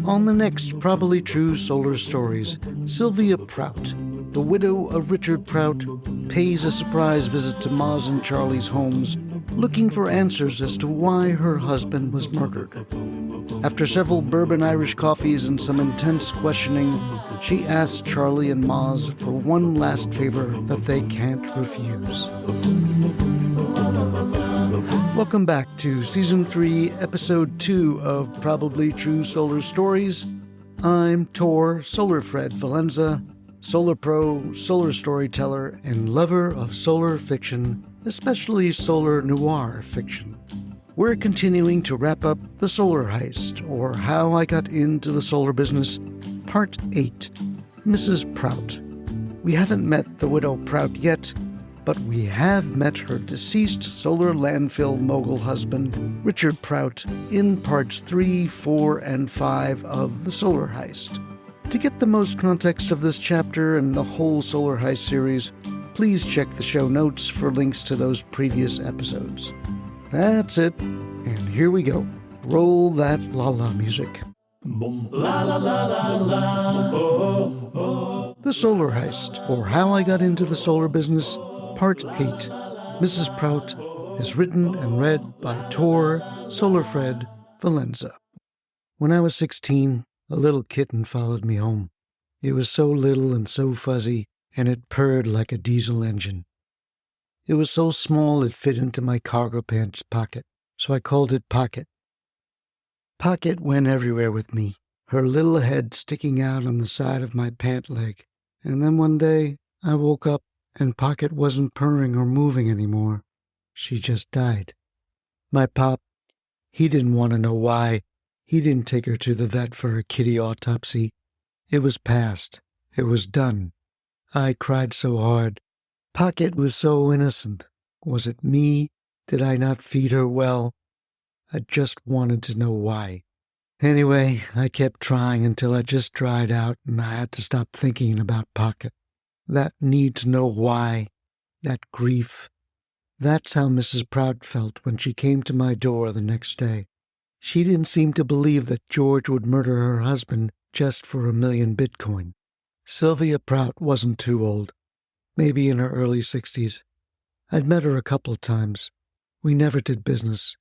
On the next Probably True Solar Stories, Sylvia Prout, the widow of Richard Prout, pays a surprise visit to Mazz and Charlie's homes, looking for answers as to why her husband was murdered. After several bourbon Irish coffees and some intense questioning, she asks Charlie and Mazz for one last favor that they can't refuse. Welcome back to Season 3, Episode 2 of Probably True Solar Stories. I'm Tor Solarfred Valenza, Solar Pro, solar storyteller, and lover of solar fiction, especially solar noir fiction. We're continuing to wrap up The Solar Heist, or How I Got Into the Solar Business, Part 8, Mrs. Prout. We haven't met the widow Prout yet, but we have met her deceased solar landfill mogul husband, Richard Prout, in Parts 3, 4, and 5 of The Solar Heist. To get the most context of this chapter and the whole Solar Heist series, please check the show notes for links to those previous episodes. That's it, and here we go. Roll that la-la music. Boom. La, la, la, la, la. Oh, oh. The Solar Heist, or How I Got Into the Solar Business, Part 8, Mrs. Prout, is written and read by Tor Solarfred Valenza. When I was 16, a little kitten followed me home. It was so little and so fuzzy, and it purred like a diesel engine. It was so small it fit into my cargo pants pocket, so I called it Pocket. Pocket went everywhere with me, her little head sticking out on the side of my pant leg, and then one day I woke up and Pocket wasn't purring or moving anymore. She just died. My pop, he didn't want to know why. He didn't take her to the vet for a kitty autopsy. It was past. It was done. I cried so hard. Pocket was so innocent. Was it me? Did I not feed her well? I just wanted to know why. Anyway, I kept trying until I just dried out and I had to stop thinking about Pocket. That need to know why, that grief. That's how Mrs. Prout felt when she came to my door the next day. She didn't seem to believe that George would murder her husband just for $1 million Bitcoin. Sylvia Prout wasn't too old, maybe in her early 60s. I'd met her a couple times. We never did business.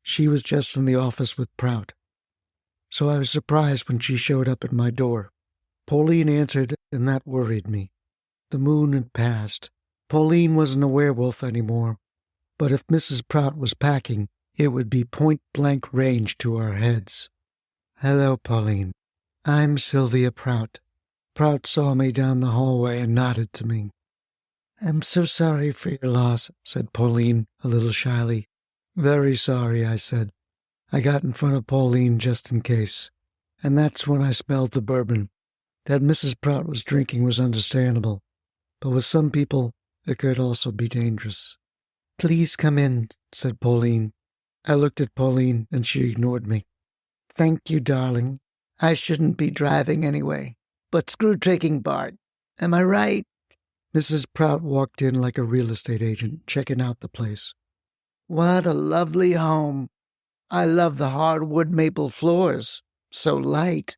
She was just in the office with Prout. So I was surprised when she showed up at my door. Pauline answered, and that worried me. The moon had passed. Pauline wasn't a werewolf anymore, but if Mrs. Prout was packing, it would be point-blank range to our heads. Hello, Pauline. I'm Sylvia Prout. Prout saw me down the hallway and nodded to me. I'm so sorry for your loss, said Pauline, a little shyly. Very sorry, I said. I got in front of Pauline just in case, and that's when I smelled the bourbon. That Mrs. Prout was drinking was understandable. But with some people, it could also be dangerous. Please come in, said Pauline. I looked at Pauline, and she ignored me. Thank you, darling. I shouldn't be driving anyway. But screw taking Bart. Am I right? Mrs. Prout walked in like a real estate agent, checking out the place. What a lovely home. I love the hardwood maple floors. So light.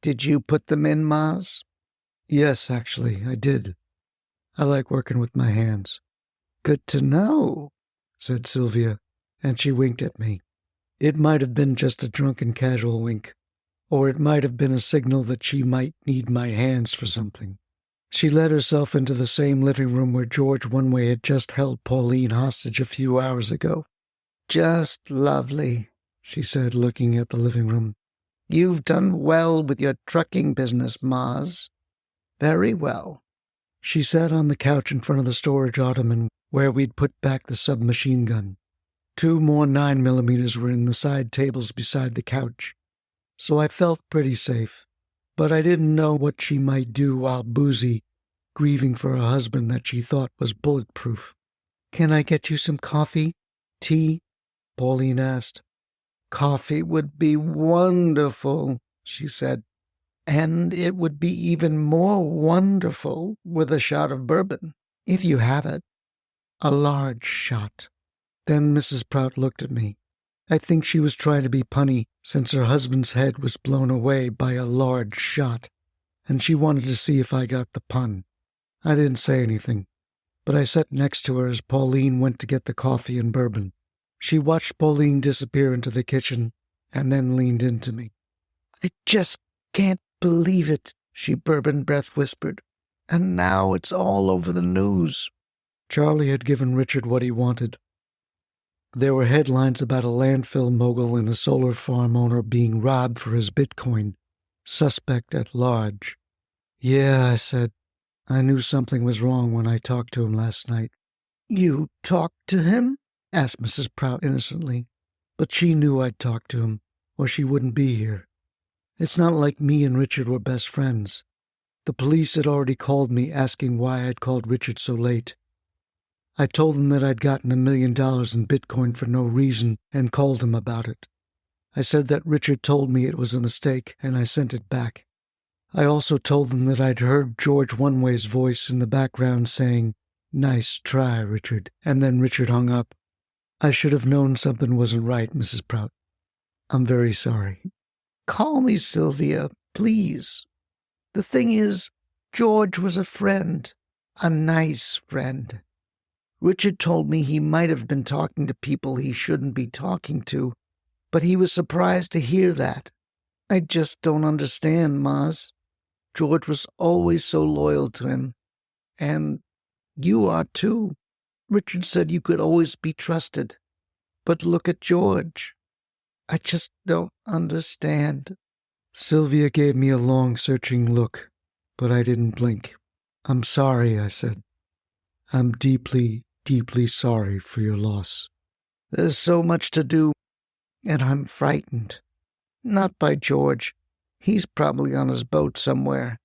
Did you put them in, Mazz? Yes, actually, I did. I like working with my hands. Good to know, said Sylvia, and she winked at me. It might have been just a drunken casual wink, or it might have been a signal that she might need my hands for something. She led herself into the same living room where George Oneway had just held Pauline hostage a few hours ago. Just lovely, she said, looking at the living room. You've done well with your trucking business, Mazz. Very well. She sat on the couch in front of the storage ottoman where we'd put back the submachine gun. 2 more 9mm were in the side tables beside the couch, so I felt pretty safe. But I didn't know what she might do while boozy, grieving for a husband that she thought was bulletproof. Can I get you some coffee? Tea? Pauline asked. Coffee would be wonderful, she said. And it would be even more wonderful with a shot of bourbon, if you have it. A large shot. Then Mrs. Prout looked at me. I think she was trying to be punny since her husband's head was blown away by a large shot, and she wanted to see if I got the pun. I didn't say anything, but I sat next to her as Pauline went to get the coffee and bourbon. She watched Pauline disappear into the kitchen and then leaned into me. "I just can't believe it," she bourbon breath whispered. "And now it's all over the news." Charlie had given Richard what he wanted. There were headlines about a landfill mogul and a solar farm owner being robbed for his Bitcoin. Suspect at large. "Yeah," I said. "I knew something was wrong when I talked to him last night." "You talked to him?" asked Mrs. Prout innocently. But she knew I'd talked to him, or she wouldn't be here. It's not like me and Richard were best friends. The police had already called me asking why I'd called Richard so late. I told them that I'd gotten $1 million in Bitcoin for no reason and called him about it. I said that Richard told me it was a mistake and I sent it back. I also told them that I'd heard George One-Way's voice in the background saying, "Nice try, Richard," and then Richard hung up. I should have known something wasn't right, Mrs. Prout. I'm very sorry. "Call me Sylvia, please. The thing is, George was a friend, a nice friend. Richard told me he might have been talking to people he shouldn't be talking to, but he was surprised to hear that. I just don't understand, Mazz. George was always so loyal to him. And you are too. Richard said you could always be trusted. But look at George. I just don't understand." Sylvia gave me a long, searching look, but I didn't blink. "I'm sorry," I said. "I'm deeply, deeply sorry for your loss. There's so much to do, and I'm frightened. Not by George. He's probably on his boat somewhere.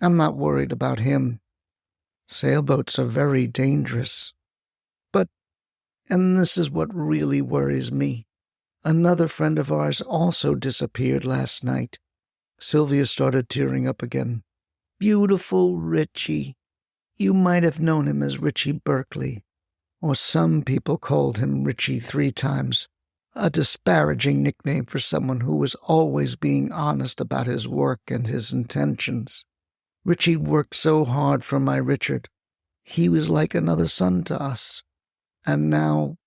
I'm not worried about him. Sailboats are very dangerous. But, and this is what really worries me, another friend of ours also disappeared last night." Sylvia started tearing up again. "Beautiful Richie. You might have known him as Richie Berkeley, or some people called him Richie 3 times, a disparaging nickname for someone who was always being honest about his work and his intentions. Richie worked so hard for my Richard. He was like another son to us. And now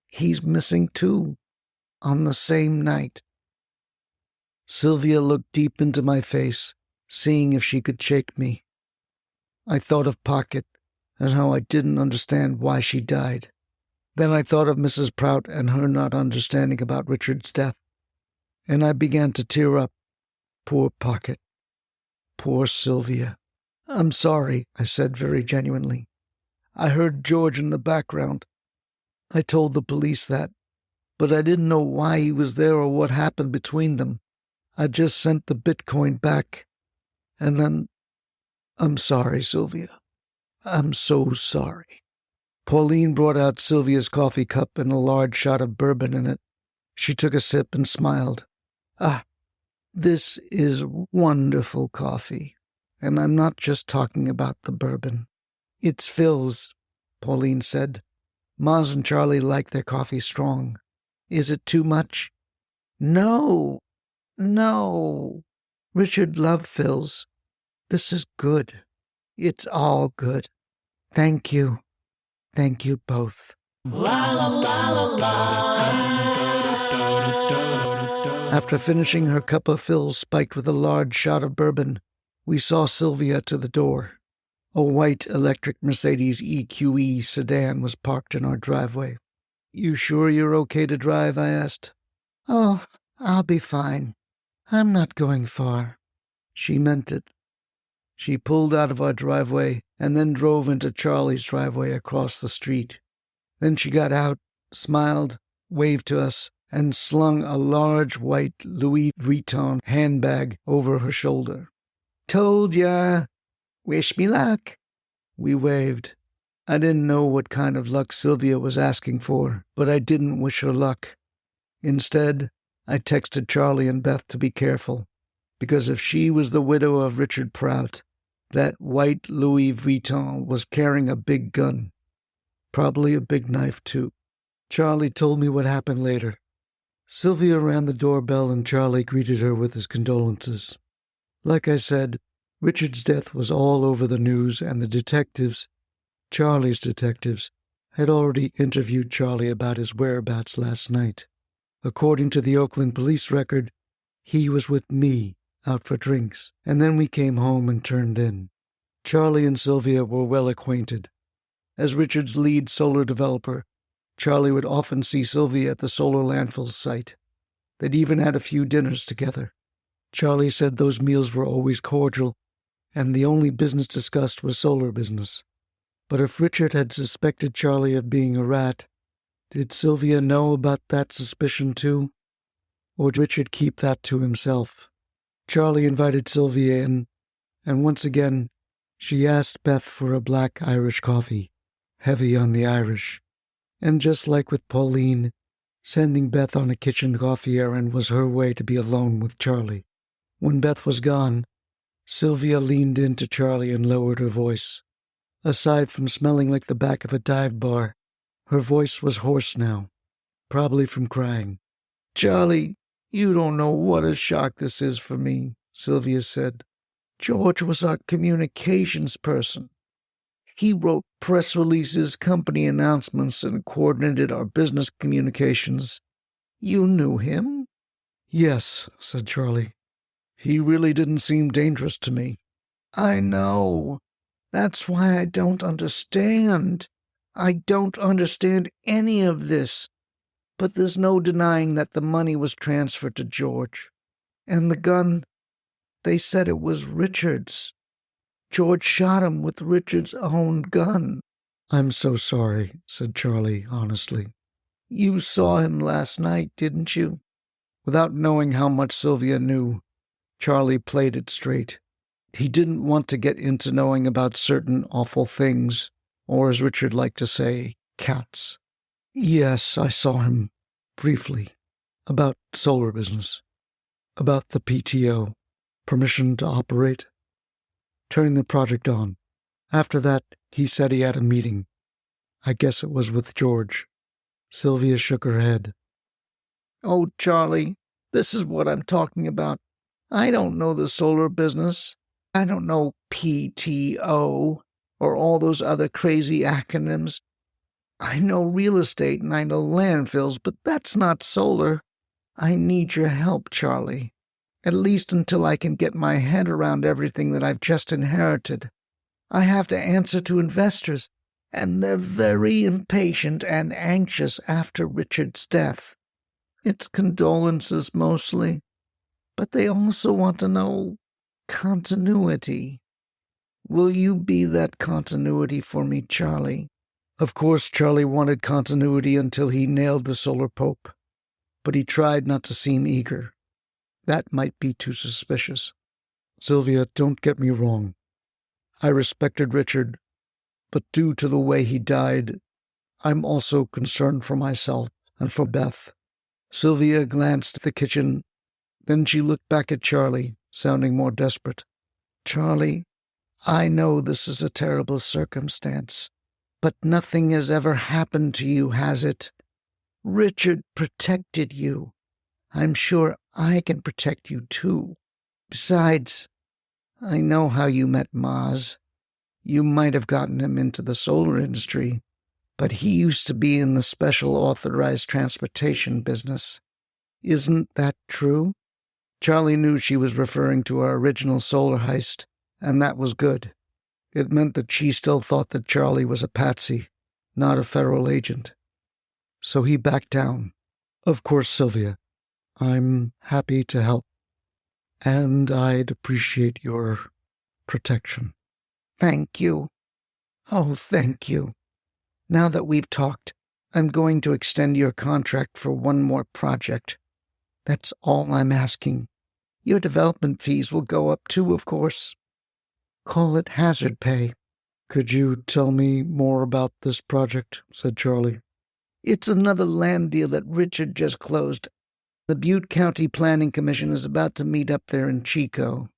he's missing too, on the same night." Sylvia looked deep into my face, seeing if she could shake me. I thought of Pocket and how I didn't understand why she died. Then I thought of Mrs. Prout and her not understanding about Richard's death, and I began to tear up. Poor Pocket. Poor Sylvia. "I'm sorry," I said very genuinely. "I heard George in the background. I told the police that, but I didn't know why he was there or what happened between them. I just sent the Bitcoin back, and then... I'm sorry, Sylvia. I'm so sorry." Pauline brought out Sylvia's coffee cup and a large shot of bourbon in it. She took a sip and smiled. "Ah, this is wonderful coffee, and I'm not just talking about the bourbon. It's Phil's," Pauline said. "Mazz and Charlie like their coffee strong. Is it too much?" No. Richard loved Phil's. This is good. It's all good. Thank you. Thank you both." After finishing her cup of Phil's spiked with a large shot of bourbon, we saw Sylvia to the door. A white electric Mercedes EQE sedan was parked in our driveway. "You sure you're okay to drive?" I asked. "Oh, I'll be fine. I'm not going far." She meant it. She pulled out of our driveway and then drove into Charlie's driveway across the street. Then she got out, smiled, waved to us, and slung a large white Louis Vuitton handbag over her shoulder. "Told ya. Wish me luck." We waved. I didn't know what kind of luck Sylvia was asking for, but I didn't wish her luck. Instead, I texted Charlie and Beth to be careful, because if she was the widow of Richard Prout, that white Louis Vuitton was carrying a big gun. Probably a big knife, too. Charlie told me what happened later. Sylvia rang the doorbell and Charlie greeted her with his condolences. Like I said, Richard's death was all over the news, and the detectives, Charlie's detectives, had already interviewed Charlie about his whereabouts last night. According to the Oakland police record, he was with me out for drinks, and then we came home and turned in. Charlie and Sylvia were well acquainted. As Richard's lead solar developer, Charlie would often see Sylvia at the solar landfill site. They'd even had a few dinners together. Charlie said those meals were always cordial, and the only business discussed was solar business. But if Richard had suspected Charlie of being a rat, did Sylvia know about that suspicion too? Or did Richard keep that to himself? Charlie invited Sylvia in, and once again, she asked Beth for a black Irish coffee, heavy on the Irish. And just like with Pauline, sending Beth on a kitchen coffee errand was her way to be alone with Charlie. When Beth was gone, Sylvia leaned into Charlie and lowered her voice. Aside from smelling like the back of a dive bar, her voice was hoarse now, probably from crying. "Charlie, you don't know what a shock this is for me," Sylvia said. "George was our communications person. He wrote press releases, company announcements, and coordinated our business communications. You knew him?" "Yes," said Charlie. "He really didn't seem dangerous to me." "I know. That's why I don't understand. I don't understand any of this. But there's no denying that the money was transferred to George. And the gun, they said it was Richard's. George shot him with Richard's own gun." "I'm so sorry," said Charlie honestly. "You saw him last night, didn't you?" Without knowing how much Sylvia knew, Charlie played it straight. He didn't want to get into knowing about certain awful things, or as Richard liked to say, cats. "Yes, I saw him, briefly, about solar business, about the PTO, permission to operate, turning the project on. After that, he said he had a meeting. I guess it was with George." Sylvia shook her head. "Oh, Charlie, this is what I'm talking about. I don't know the solar business. I don't know PTO or all those other crazy acronyms. I know real estate and I know landfills, but that's not solar. I need your help, Charlie, at least until I can get my head around everything that I've just inherited. I have to answer to investors, and they're very impatient and anxious after Richard's death. It's condolences mostly, but they also want to know continuity. Will you be that continuity for me, Charlie?" Of course, Charlie wanted continuity until he nailed the solar pope, but he tried not to seem eager. That might be too suspicious. "Sylvia, don't get me wrong. I respected Richard, but due to the way he died, I'm also concerned for myself and for Beth." Sylvia glanced at the kitchen, then she looked back at Charlie, sounding more desperate. "Charlie, I know this is a terrible circumstance, but nothing has ever happened to you, has it? Richard protected you. I'm sure I can protect you too. Besides, I know how you met Mazz. You might have gotten him into the solar industry, but he used to be in the special authorized transportation business. Isn't that true?" Charlie knew she was referring to our original solar heist, and that was good. It meant that she still thought that Charlie was a patsy, not a federal agent. So he backed down. "Of course, Sylvia. I'm happy to help. And I'd appreciate your protection." "Thank you. Oh, thank you. Now that we've talked, I'm going to extend your contract for one more project. That's all I'm asking. Your development fees will go up too, of course. Call it hazard pay." "Could you tell me more about this project?" said Charlie. "It's another land deal that Richard just closed. The Butte County Planning Commission is about to meet up there in Chico.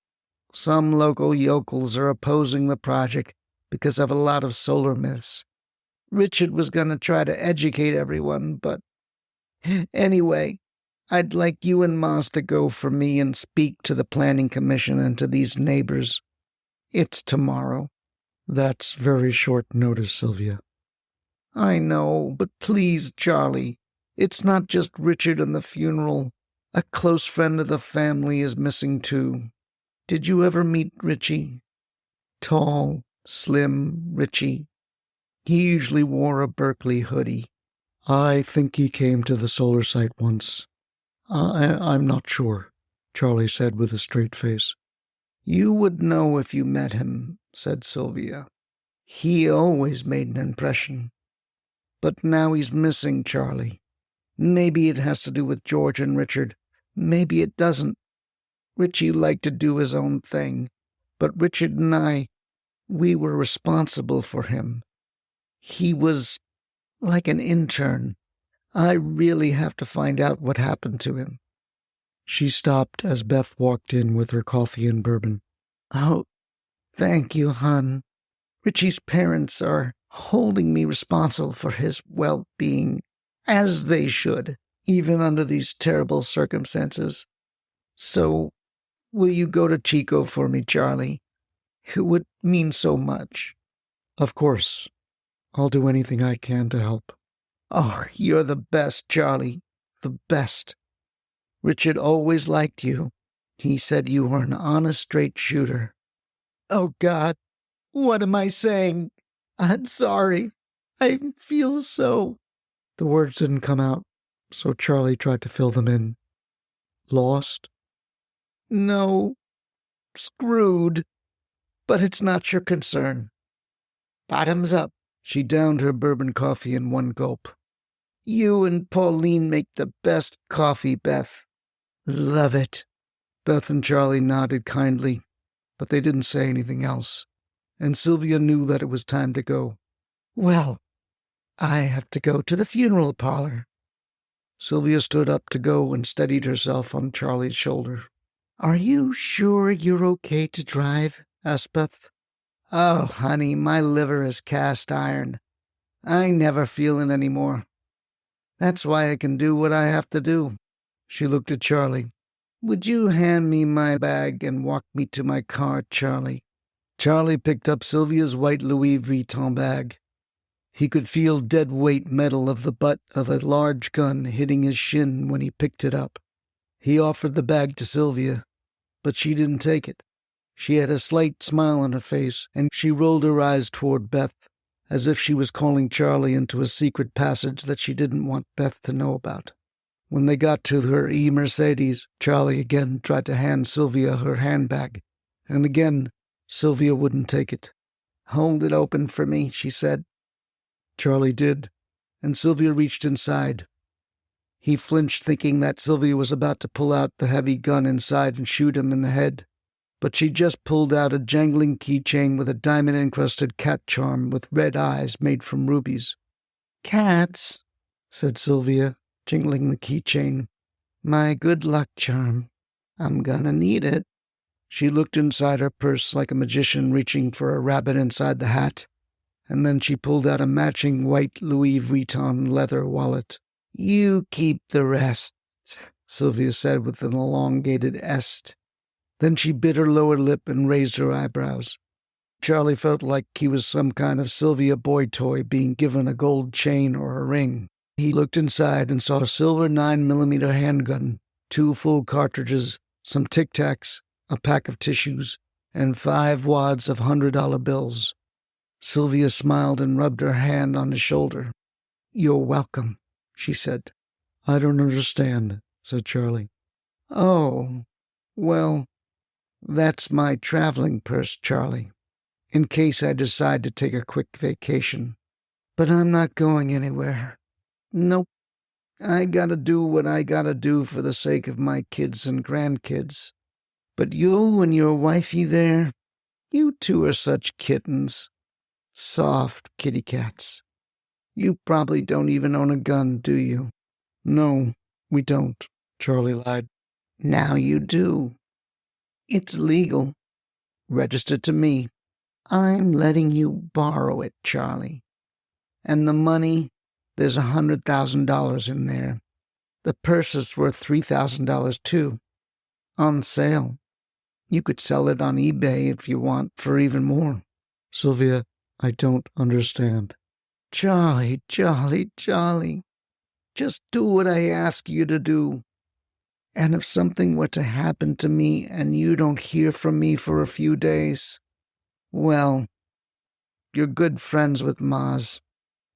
Some local yokels are opposing the project because of a lot of solar myths. Richard was going to try to educate everyone, but anyway, I'd like you and Mazz to go for me and speak to the planning commission and to these neighbors. It's tomorrow." "That's very short notice, Sylvia." "I know, but please, Charlie. It's not just Richard and the funeral. A close friend of the family is missing too. Did you ever meet Richie? Tall, slim Richie. He usually wore a Berkeley hoodie." "I think he came to the solar site once. I'm not sure," Charlie said with a straight face. "You would know if you met him," said Sylvia. "He always made an impression. But now he's missing, Charlie. Maybe it has to do with George and Richard. Maybe it doesn't. Richie liked to do his own thing, but Richard and we were responsible for him. He was like an intern. I really have to find out what happened to him." She stopped as Beth walked in with her coffee and bourbon. "Oh, thank you, hon. Richie's parents are holding me responsible for his well-being, as they should, even under these terrible circumstances. So, will you go to Chico for me, Charlie? It would mean so much." "Of course. I'll do anything I can to help." "Oh, you're the best, Charlie. The best. Richard always liked you. He said you were an honest straight shooter." "Oh, God, what am I saying? I'm sorry. I feel so..." The words didn't come out, so Charlie tried to fill them in. "Lost?" "No. Screwed. But it's not your concern. Bottoms up." She downed her bourbon coffee in one gulp. "You and Pauline make the best coffee, Beth. Love it." Beth and Charlie nodded kindly, but they didn't say anything else, and Sylvia knew that it was time to go. "Well, I have to go to the funeral parlor." Sylvia stood up to go and steadied herself on Charlie's shoulder. "Are you sure you're okay to drive?" asked Beth. "Oh, honey, my liver is cast iron. I never feel it anymore. That's why I can do what I have to do." She looked at Charlie. "Would you hand me my bag and walk me to my car, Charlie?" Charlie picked up Sylvia's white Louis Vuitton bag. He could feel dead weight metal of the butt of a large gun hitting his shin when he picked it up. He offered the bag to Sylvia, but she didn't take it. She had a slight smile on her face, and she rolled her eyes toward Beth, as if she was calling Charlie into a secret passage that she didn't want Beth to know about. When they got to her E-Mercedes, Charlie again tried to hand Sylvia her handbag, and again Sylvia wouldn't take it. "Hold it open for me," she said. Charlie did, and Sylvia reached inside. He flinched, thinking that Sylvia was about to pull out the heavy gun inside and shoot him in the head, but she just pulled out a jangling keychain with a diamond-encrusted cat charm with red eyes made from rubies. "Cats," said Sylvia, jingling the keychain. "My good luck charm. I'm gonna need it." She looked inside her purse like a magician reaching for a rabbit inside the hat, and then she pulled out a matching white Louis Vuitton leather wallet. "You keep the rest," Sylvia said with an elongated est. Then she bit her lower lip and raised her eyebrows. Charlie felt like he was some kind of Sylvia boy toy being given a gold chain or a ring. He looked inside and saw a silver 9mm handgun, 2 full cartridges, some Tic Tacs, a pack of tissues, and 5 wads of $100 bills. Sylvia smiled and rubbed her hand on his shoulder. "You're welcome," she said. "I don't understand," said Charlie. "Oh, well, that's my traveling purse, Charlie, in case I decide to take a quick vacation. But I'm not going anywhere. Nope. I gotta do what I gotta do for the sake of my kids and grandkids. But you and your wifey there, you two are such kittens. Soft kitty cats. You probably don't even own a gun, do you?" "No, we don't," Charlie lied. "Now you do. It's legal. Registered to me. I'm letting you borrow it, Charlie. And the money, there's $100,000 in there. The purse is worth $3,000 too. On sale. You could sell it on eBay if you want for even more. Sylvia, I don't understand. Charlie, Charlie, Charlie. Just do what I ask you to do. And if something were to happen to me and you don't hear from me for a few days, well, you're good friends with Mazz.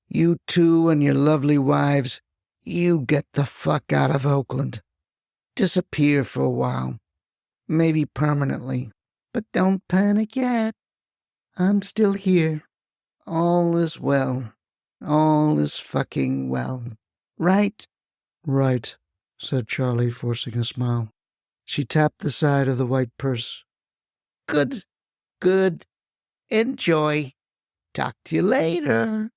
You two and your lovely wives, you get the fuck out of Oakland. Disappear for a while. Maybe permanently. But don't panic yet. I'm still here. All is well. All is fucking well. Right? Right, said Charlie, forcing a smile. She tapped the side of the white purse. Good. Good. Enjoy. Talk to you later.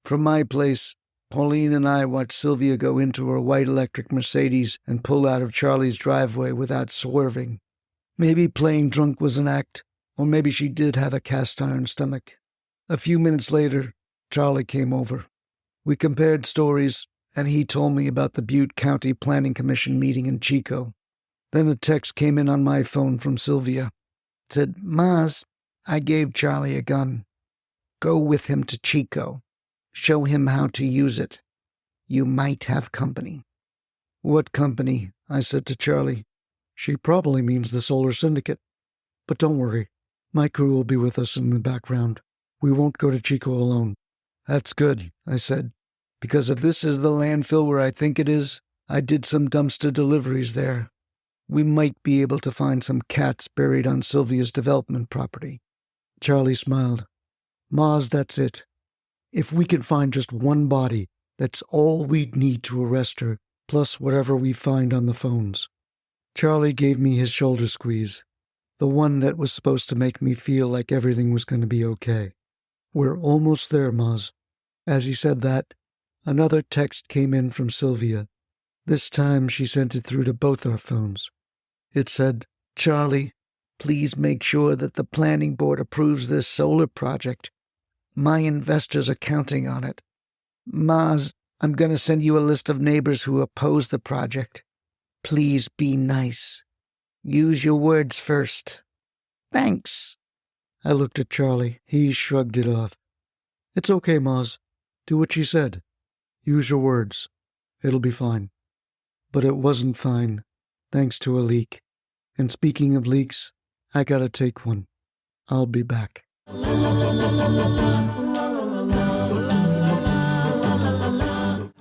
From my place, Pauline and I watched Sylvia go into her white electric Mercedes and pull out of Charlie's driveway without swerving. Maybe playing drunk was an act, or maybe she did have a cast-iron stomach. A few minutes later, Charlie came over. We compared stories, and he told me about the Butte County Planning Commission meeting in Chico. Then a text came in on my phone from Sylvia. It said, Mazz, I gave Charlie a gun. Go with him to Chico. Show him how to use it. You might have company. What company? I said to Charlie. She probably means the Solar Syndicate. But don't worry. My crew will be with us in the background. We won't go to Chico alone. That's good, I said, because if this is the landfill where I think it is, I did some dumpster deliveries there. We might be able to find some cats buried on Sylvia's development property. Charlie smiled. Mazz, that's it. If we can find just one body, that's all we'd need to arrest her, plus whatever we find on the phones. Charlie gave me his shoulder squeeze, the one that was supposed to make me feel like everything was going to be okay. We're almost there, Mazz. As he said that, another text came in from Sylvia. This time she sent it through to both our phones. It said, Charlie, please make sure that the planning board approves this solar project. My investors are counting on it. Mazz, I'm going to send you a list of neighbors who oppose the project. Please be nice. Use your words first. Thanks. I looked at Charlie. He shrugged it off. It's okay, Mazz. Do what she said. Use your words. It'll be fine. But it wasn't fine, thanks to a leak. And speaking of leaks, I gotta take one. I'll be back.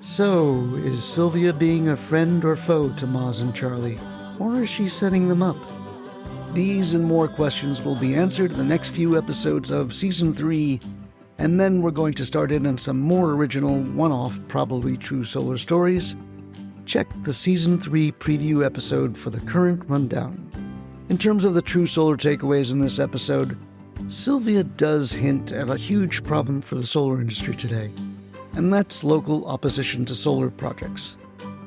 So, is Sylvia being a friend or foe to Mazz and Charlie? Or is she setting them up? These and more questions will be answered in the next few episodes of Season 3, and then we're going to start in on some more original, one-off, probably true solar stories. Check the Season 3 preview episode for the current rundown. In terms of the true solar takeaways in this episode, Sylvia does hint at a huge problem for the solar industry today, and that's local opposition to solar projects.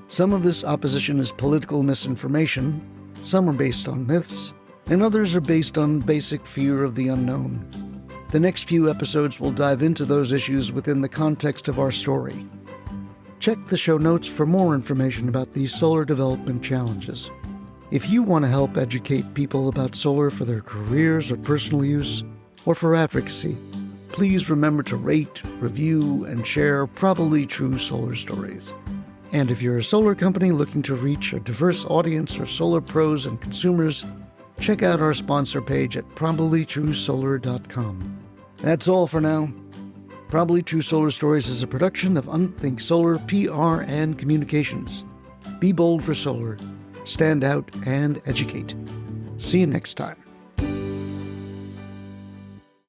Some of this opposition is political misinformation, some are based on myths, and others are based on basic fear of the unknown. The next few episodes will dive into those issues within the context of our story. Check the show notes for more information about these solar development challenges. If you want to help educate people about solar for their careers or personal use, or for advocacy, please remember to rate, review, and share probably true solar stories. And if you're a solar company looking to reach a diverse audience of solar pros and consumers, check out our sponsor page at probablytruesolar.com. That's all for now. Probably True Solar Stories is a production of Unthink Solar PR and Communications. Be bold for solar, stand out, and educate. See you next time.